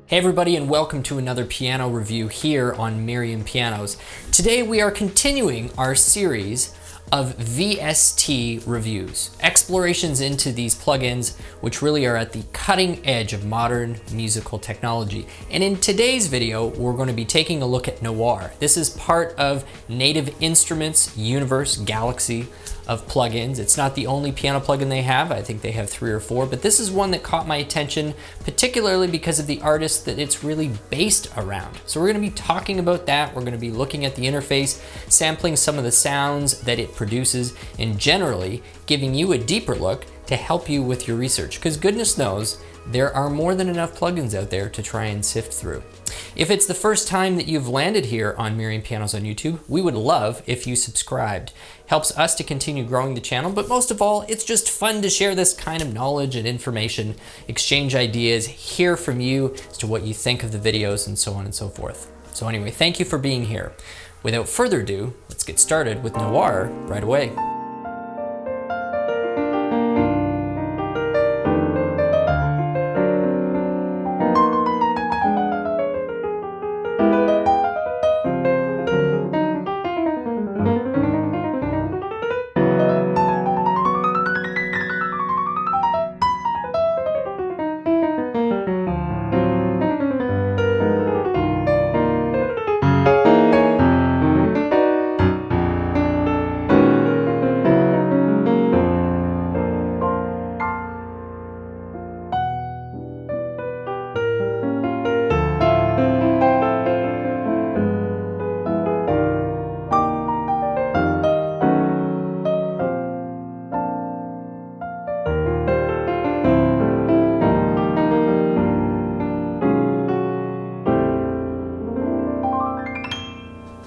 Hey everybody, and welcome to another piano review here on Merriam Pianos. Today we are continuing our series of VST reviews, explorations into these plugins which really are at the cutting edge of modern musical technology. And in today's video, we're going to be taking a look at Noire. This is part of Native Instruments' universe, galaxy of plugins. It's not the only piano plugin they have. I think they have 3 or 4, but this is one that caught my attention, particularly because of the artist that it's really based around. So we're going to be talking about that. We're going to be looking at the interface, sampling some of the sounds that it produces, and generally giving you a deeper look to help you with your research, because goodness knows there are more than enough plugins out there to try and sift through. If it's the first time that you've landed here on Merriam Pianos on YouTube, we would love if you subscribed. Helps us to continue growing the channel, but most of all, it's just fun to share this kind of knowledge and information, exchange ideas, hear from you as to what you think of the videos, and so on and so forth. So anyway, thank you for being here. Without further ado, let's get started with Noire right away.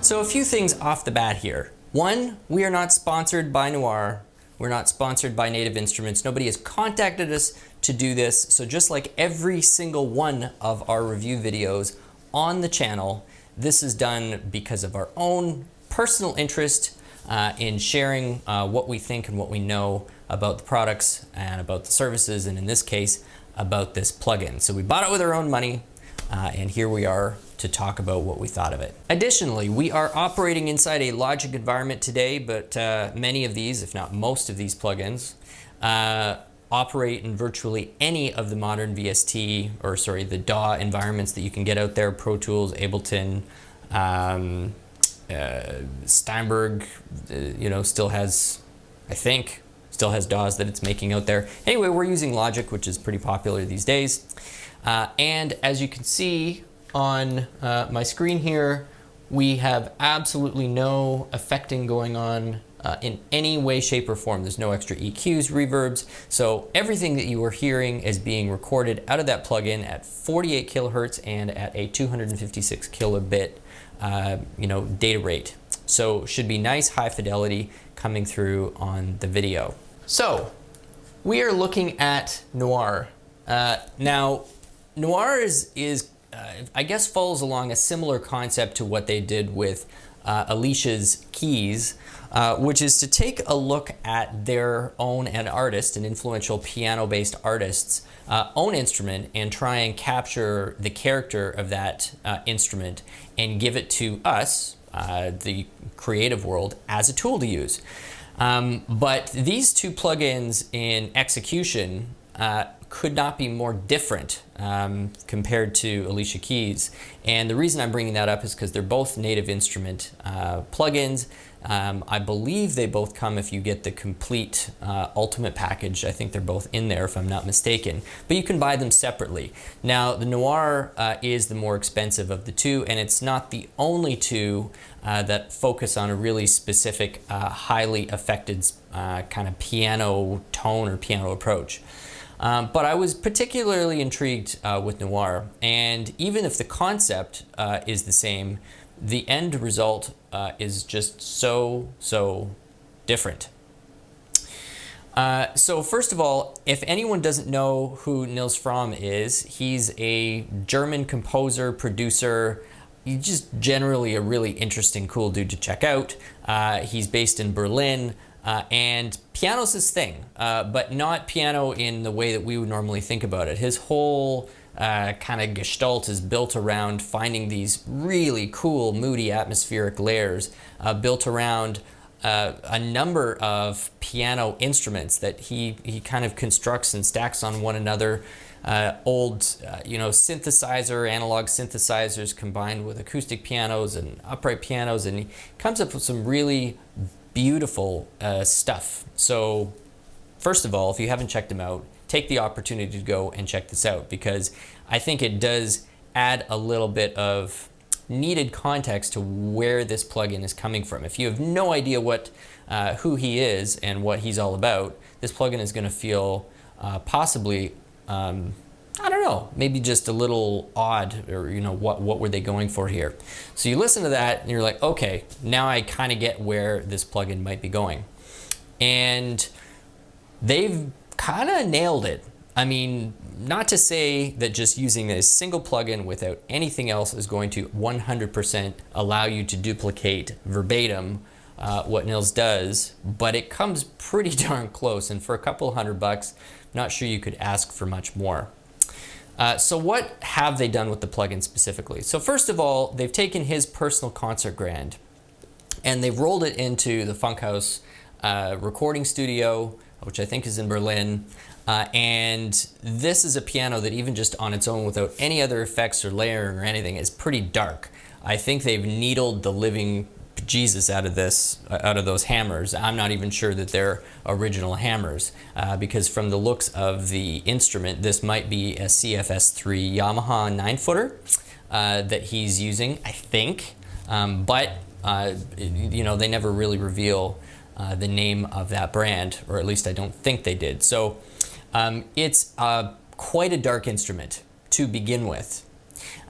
So a few things off the bat here. One, we are not sponsored by Noir. We're not sponsored by Native Instruments. Nobody has contacted us to do this. So just like every single one of our review videos on the channel, this is done because of our own personal interest in sharing what we think and what we know about the products and about the services, and in this case, about this plugin. So we bought it with our own money, and here we are to talk about what we thought of it. Additionally, we are operating inside a Logic environment today, but many of these, if not most of these plugins, operate in virtually any of the modern VST, or sorry, the DAW environments that you can get out there. Pro Tools, Ableton, Steinberg, still has, I think, still has DAWs that it's making out there. Anyway, we're using Logic, which is pretty popular these days. And as you can see on my screen here, we have absolutely no effecting going on in any way, shape, or form. There's no extra EQs, reverbs. So everything that you are hearing is being recorded out of that plugin at 48 kilohertz and at a 256 kilobit data rate. So should be nice high fidelity coming through on the video. So we are looking at Noire. Now, Noire is I guess follows along a similar concept to what they did with Alicia's keys, which is to take a look at their own, an artist, an influential piano-based artist's own instrument, and try and capture the character of that instrument and give it to us, the creative world, as a tool to use. But these two plugins in execution could not be more different compared to Alicia Keys. And the reason I'm bringing that up is because they're both Native Instrument plugins. I believe they both come if you get the complete Ultimate package. I think they're both in there if I'm not mistaken. But you can buy them separately. Now, the Noire is the more expensive of the two, and it's not the only two that focus on a really specific, highly affected kind of piano tone or piano approach. But I was particularly intrigued with Noire, and even if the concept is the same, the end result is just so different. So first of all, if anyone doesn't know who Nils Frahm is, he's a German composer, producer. He's just generally a really interesting, cool dude to check out. He's based in Berlin. And piano's his thing, but not piano in the way that we would normally think about it. His whole kind of gestalt is built around finding these really cool, moody, atmospheric layers, built around a number of piano instruments that he kind of constructs and stacks on one another. Old, synthesizer, analog synthesizers combined with acoustic pianos and upright pianos, and he comes up with some really beautiful stuff. So first of all, if you haven't checked him out, take the opportunity to go and check this out, because I think it does add a little bit of needed context to where this plugin is coming from. If you have no idea who he is and what he's all about, this plugin is going to feel possibly, I don't know, maybe just a little odd, or what were they going for here? So you listen to that and you're like, okay, now I kind of get where this plugin might be going. And they've kind of nailed it. I mean, not to say that just using a single plugin without anything else is going to 100% allow you to duplicate verbatim what Nils does, but it comes pretty darn close, and for a couple $100, not sure you could ask for much more. So what have they done with the plugin specifically? So first of all, they've taken his personal concert grand and they've rolled it into the Funkhaus recording studio, which I think is in Berlin. And this is a piano that even just on its own, without any other effects or layering or anything, is pretty dark. I think they've needled the living Jesus out of those hammers. I'm not even sure that they're original hammers, because from the looks of the instrument, this might be a CFS3 Yamaha 9-footer that he's using, I think. But they never really reveal the name of that brand, or at least I don't think they did. So it's quite a dark instrument to begin with.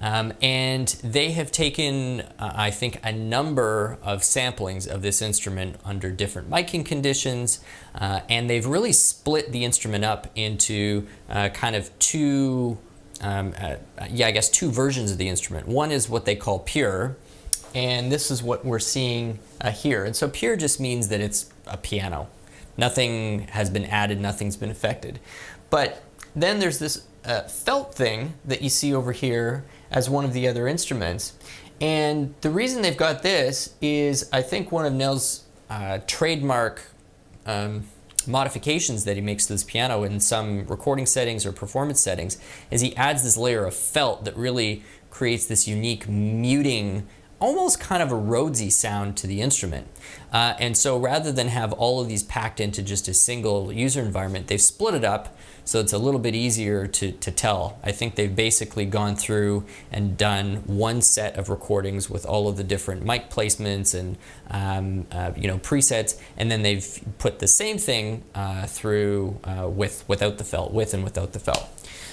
And they have taken, I think, a number of samplings of this instrument under different miking conditions, and they've really split the instrument up into kind of two versions of the instrument. One is what they call pure, and this is what we're seeing here. And so pure just means that it's a piano. Nothing has been added, nothing's been affected. But then there's this felt thing that you see over here as one of the other instruments. And the reason they've got this is, I think, one of Nils' trademark modifications that he makes to this piano in some recording settings or performance settings is he adds this layer of felt that really creates this unique muting, almost kind of a Rhodesy sound to the instrument. And so rather than have all of these packed into just a single user environment, they've split it up so it's a little bit easier to tell. I think they've basically gone through and done one set of recordings with all of the different mic placements and presets, and then they've put the same thing through without the felt, with and without the felt.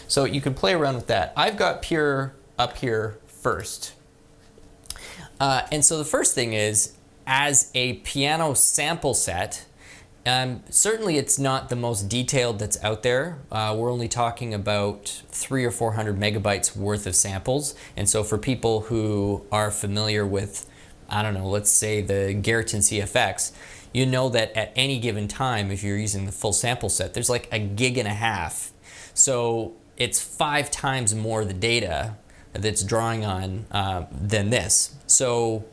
So you can play around with that. I've got pure up here first. And so the first thing is, as a piano sample set, certainly it's not the most detailed that's out there. We're only talking about 300 or 400 megabytes worth of samples. And so for people who are familiar with, I don't know, let's say the Garriton CFX, you know that at any given time, if you're using the full sample set, there's like 1.5 gigs. So it's 5 times more the data that's drawing on than this. So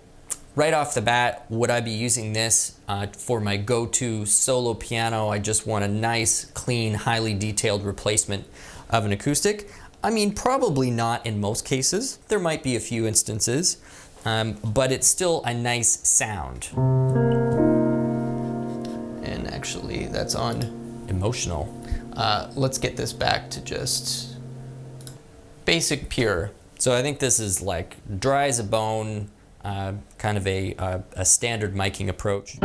right off the bat, would I be using this for my go-to solo piano? I just want a nice, clean, highly detailed replacement of an acoustic. I mean, probably not in most cases. There might be a few instances, but it's still a nice sound. And actually, that's on emotional. Let's get this back to just basic pure. So I think this is like dry as a bone, kind of a standard miking approach.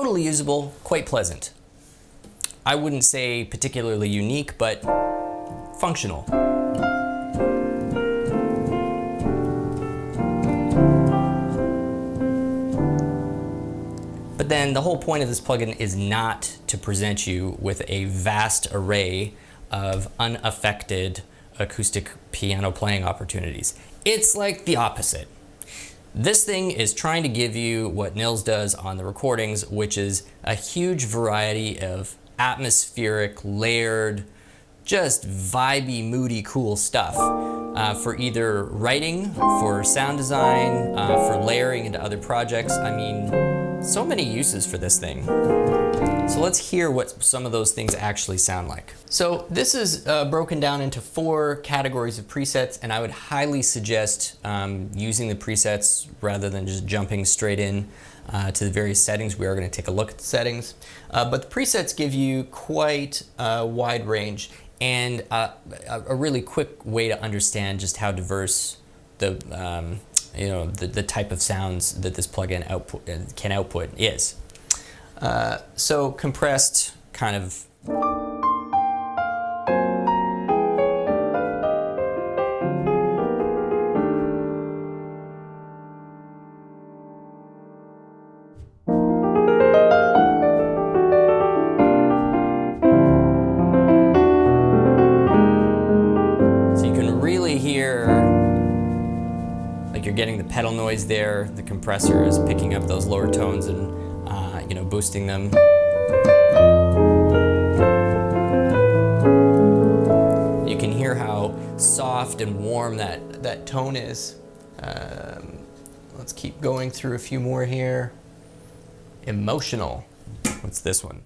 totally usable, quite pleasant. I wouldn't say particularly unique, but functional. But then the whole point of this plugin is not to present you with a vast array of unaffected acoustic piano playing opportunities. It's like the opposite. This thing is trying to give you what Nils does on the recordings, which is a huge variety of atmospheric, layered, just vibey, moody, cool stuff for either writing, for sound design, for layering into other projects. I mean, so many uses for this thing. So let's hear what some of those things actually sound like. So this is broken down into 4 categories of presets, and I would highly suggest using the presets rather than just jumping straight in to the various settings. We are going to take a look at the settings. But the presets give you quite a wide range and a really quick way to understand just how diverse the the type of sounds that this plugin can output is. So compressed, kind of. So you can really hear, like you're getting the pedal noise there. The compressor is picking up those lower tones and boosting them. You can hear how soft and warm that tone is. Let's keep going through a few more here. Emotional. What's this one?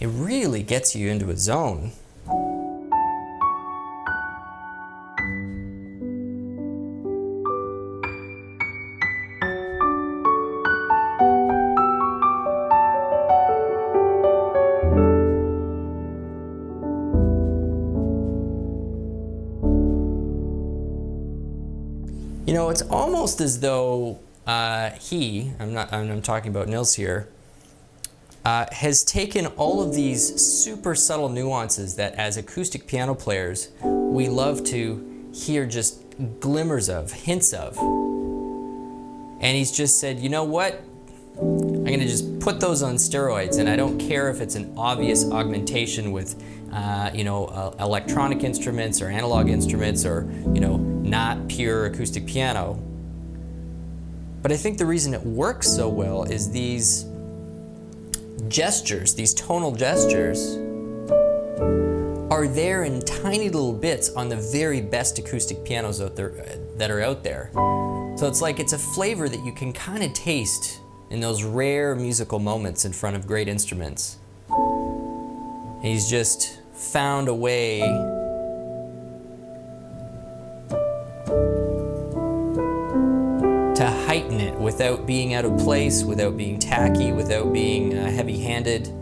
It really gets you into a zone. You know, it's almost as though I'm talking about Nils here, has taken all of these super subtle nuances that as acoustic piano players we love to hear just glimmers of, hints of. And he's just said, you know what? I'm gonna just put those on steroids, and I don't care if it's an obvious augmentation with electronic instruments or analog instruments or not pure acoustic piano. But I think the reason it works so well is these gestures, these tonal gestures, are there in tiny little bits on the very best acoustic pianos out there that are out there. So it's like it's a flavor that you can kind of taste in those rare musical moments in front of great instruments. And he's just found a way to heighten it without being out of place, without being tacky, without being heavy-handed.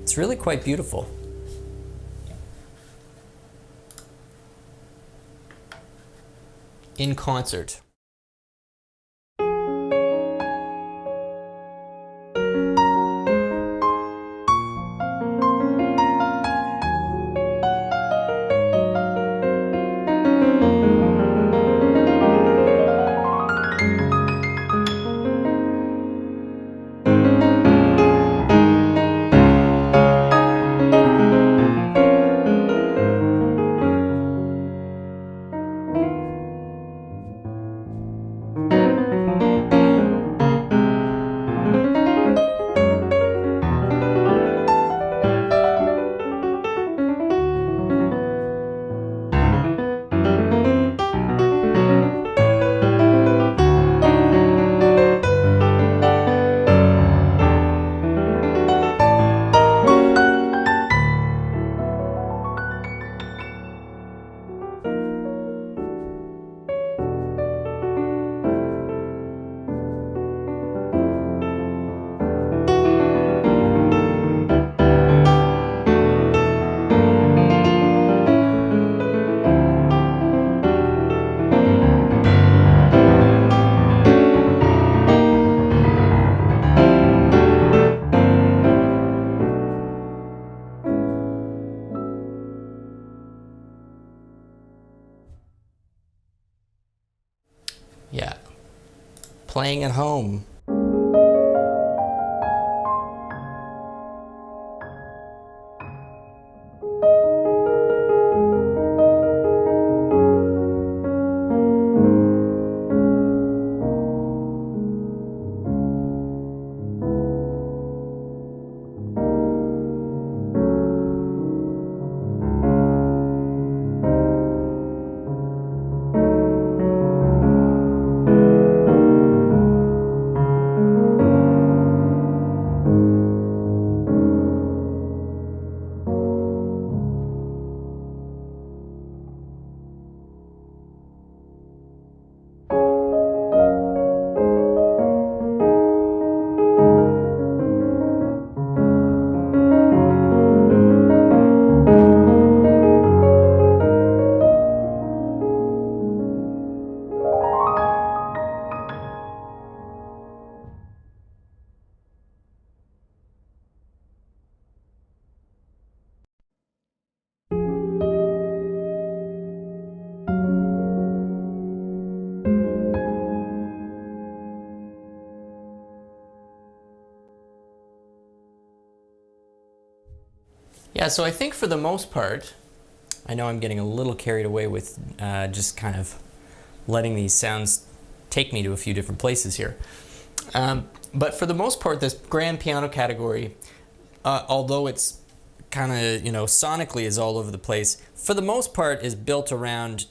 It's really quite beautiful. in concert. Yeah, playing at home. Yeah, so I think for the most part, I know I'm getting a little carried away with just kind of letting these sounds take me to a few different places here. But for the most part, this grand piano category, although it's kind of, you know, sonically is all over the place, for the most part is built around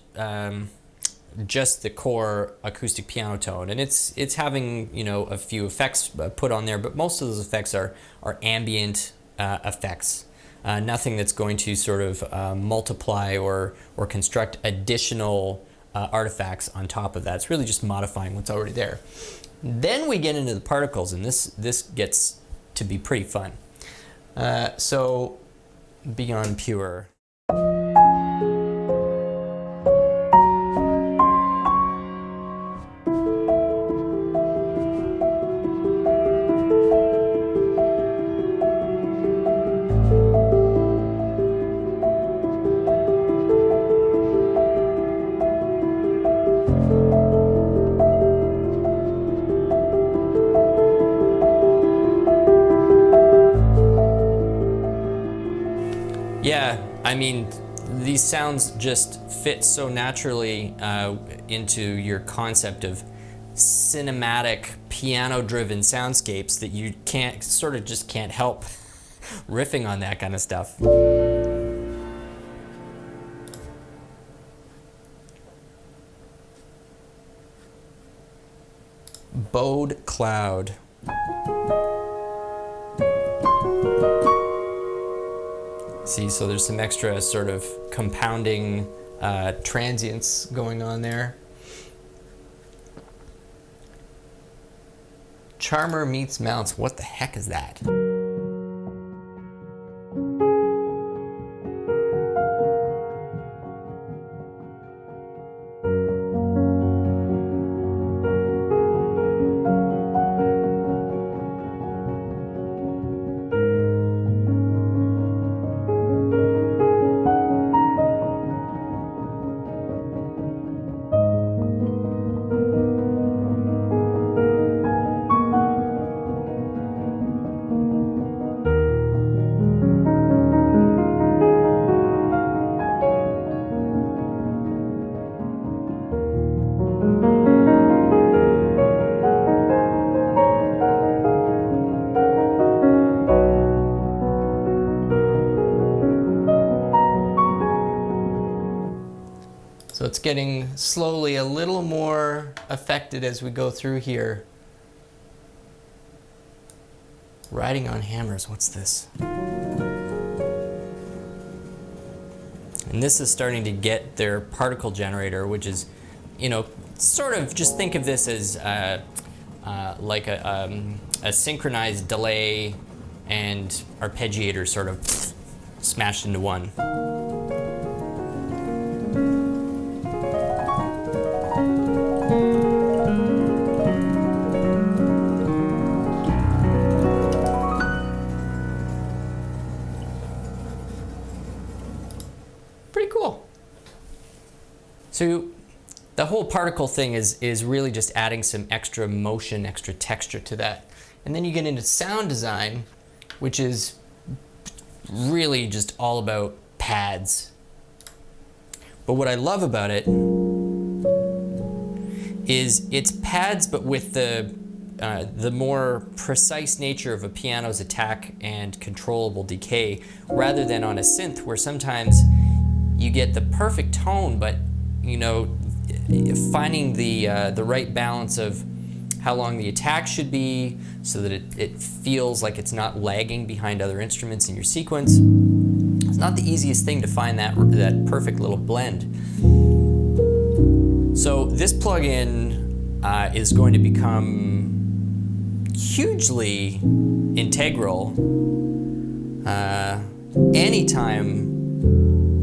just the core acoustic piano tone. And it's having, you know, a few effects put on there, but most of those effects are ambient effects. Nothing that's going to sort of multiply or construct additional artifacts on top of that. It's really just modifying what's already there. Then we get into the particles, and this gets to be pretty fun. So Beyond Pure. Yeah, I mean, these sounds just fit so naturally into your concept of cinematic, piano-driven soundscapes that you just can't help riffing on that kind of stuff. Bowed Cloud. See, so there's some extra sort of compounding transients going on there. Charmer meets Mounts. What the heck is that? it's getting slowly a little more affected as we go through here. Riding on hammers, what's this? And this is starting to get their particle generator, which is, you know, sort of, just think of this as like a synchronized delay and arpeggiator sort of smashed into one. Pretty cool. So the whole particle thing is really just adding some extra motion, extra texture to that. And then you get into sound design, which is really just all about pads. But what I love about it is it's pads, but with the more precise nature of a piano's attack and controllable decay, rather than on a synth where sometimes you get the perfect tone, but you know, finding the right balance of how long the attack should be so that it feels like it's not lagging behind other instruments in your sequence. It's not the easiest thing to find that perfect little blend. So this plugin is going to become hugely integral anytime,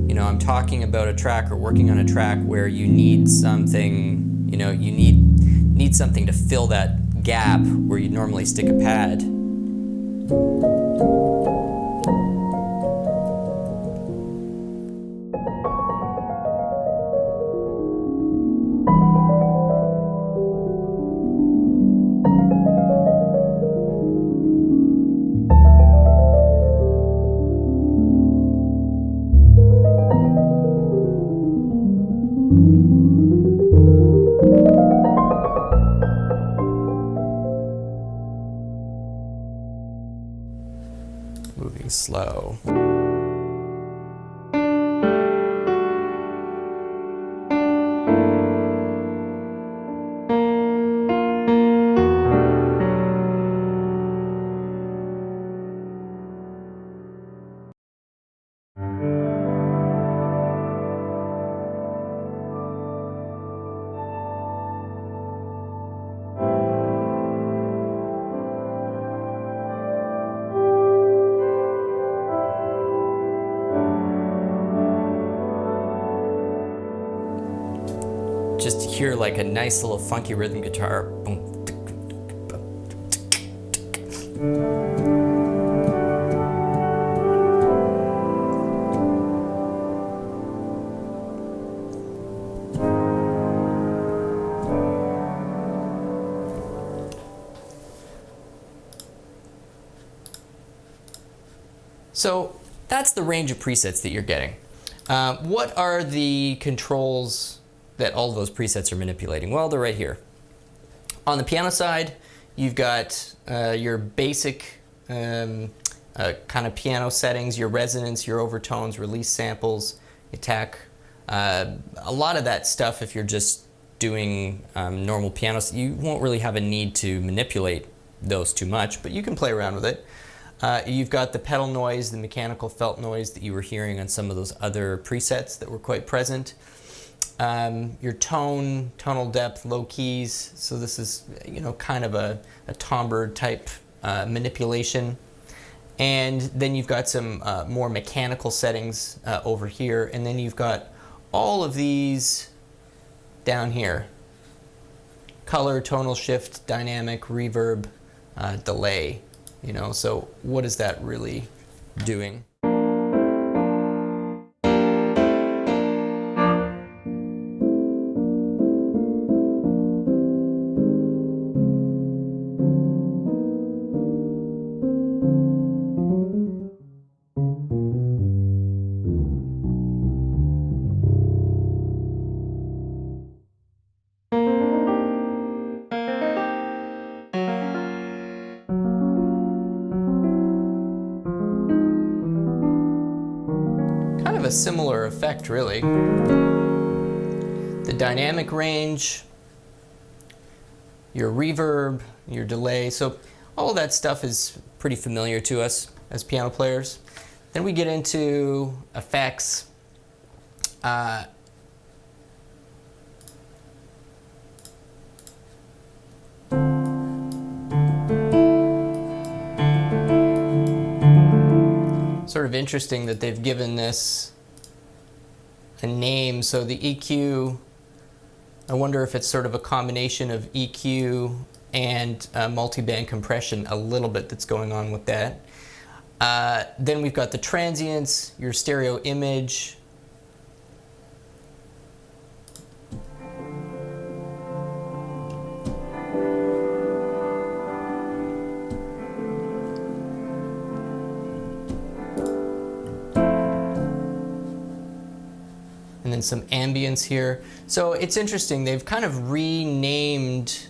you know, I'm talking about a track or working on a track where you need something, you know, you need something to fill that gap where you normally stick a pad. Moving slow. Just to hear like a nice little funky rhythm guitar. So that's the range of presets that you're getting. What are the controls that all of those presets are manipulating? Well, they're right here. On the piano side, you've got your basic kind of piano settings, your resonance, your overtones, release samples, attack. A lot of that stuff, if you're just doing normal pianos, you won't really have a need to manipulate those too much, but you can play around with it. You've got the pedal noise, the mechanical felt noise that you were hearing on some of those other presets that were quite present. Your tone, tonal depth, low keys. So this is, you know, kind of a timbre type manipulation. And then you've got some more mechanical settings over here. And then you've got all of these down here. Color, tonal shift, dynamic, reverb, delay. You know, so what is that really doing? Kind of a similar effect, really. the dynamic range, your reverb, your delay. So all of that stuff is pretty familiar to us as piano players. Then we get into effects. Sort of interesting that they've given this a name. So the EQ, I wonder if it's sort of a combination of EQ and multi-band compression a little bit that's going on with that. Then we've got the transients, your stereo image. And then some ambience here. So it's interesting, they've kind of renamed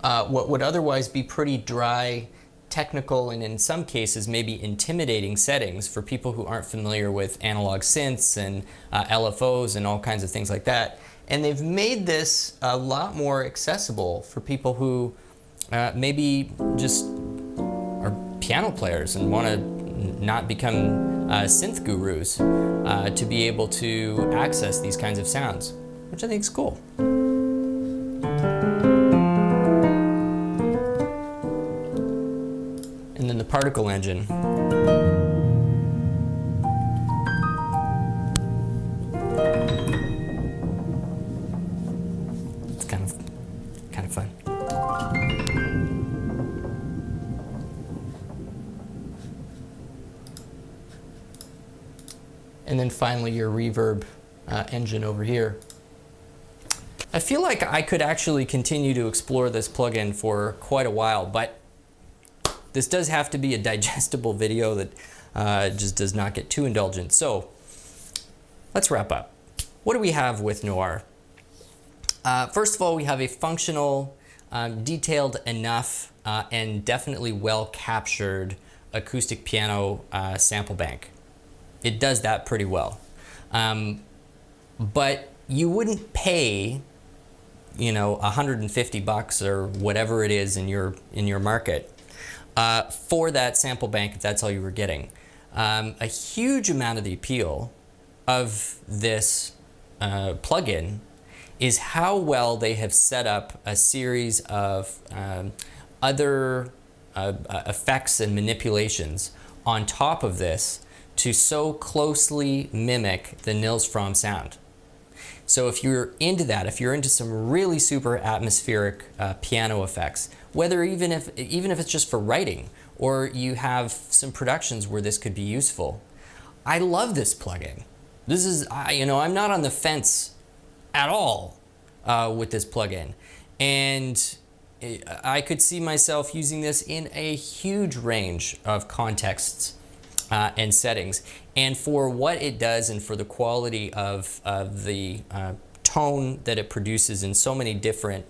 what would otherwise be pretty dry, technical, and in some cases maybe intimidating settings for people who aren't familiar with analog synths and LFOs and all kinds of things like that. And they've made this a lot more accessible for people who maybe just are piano players and want to not become synth gurus to be able to access these kinds of sounds, which I think is cool. And then the particle engine. It's kind of fun. And then finally your reverb engine over here. I feel like I could actually continue to explore this plugin for quite a while, but this does have to be a digestible video that just does not get too indulgent. So let's wrap up. What do we have with Noir? First of all, we have a functional, detailed enough, and definitely well captured acoustic piano sample bank. It does that pretty well. But you wouldn't pay, you know, $150 or whatever it is in your market for that sample bank if that's all you were getting. A huge amount of the appeal of this plugin is how well they have set up a series of other effects and manipulations on top of this to so closely mimic the Nils Frahm sound. So if you're into that, if you're into some really super atmospheric piano effects, whether even if it's just for writing, or you have some productions where this could be useful, I love this plugin. This is, you know, I'm not on the fence at all with this plugin, and I could see myself using this in a huge range of contexts and settings. And for what it does and for the quality of the tone that it produces in so many different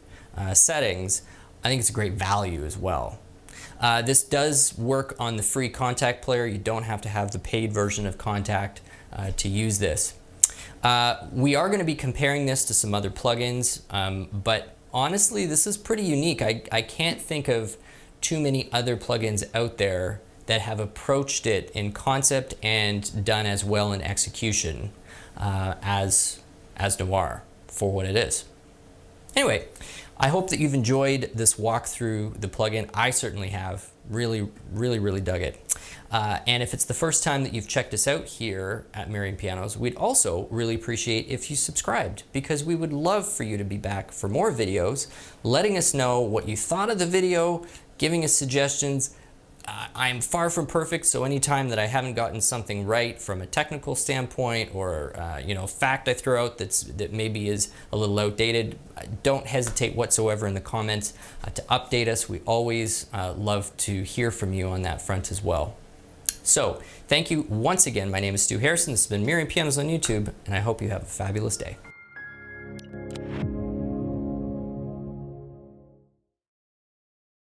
settings, I think it's a great value as well. This does work on the free Kontakt player. You don't have to have the paid version of Kontakt to use this. We are going to be comparing this to some other plugins, but honestly, this is pretty unique. I can't think of too many other plugins out there that have approached it in concept and done as well in execution as Noir for what it is. Anyway, I hope that you've enjoyed this walk through the plugin. I certainly have. Really dug it. And if it's the first time that you've checked us out here at Merriam Pianos, we'd also really appreciate if you subscribed, because we would love for you to be back for more videos, letting us know what you thought of the video, giving us suggestions. I'm far from perfect, so anytime that I haven't gotten something right from a technical standpoint, or you know, fact I throw out that maybe is a little outdated, don't hesitate whatsoever in the comments to update us. We always love to hear from you on that front as well. So thank you once again. My name is Stu Harrison. This has been Merriam Pianos on YouTube, and I hope you have a fabulous day.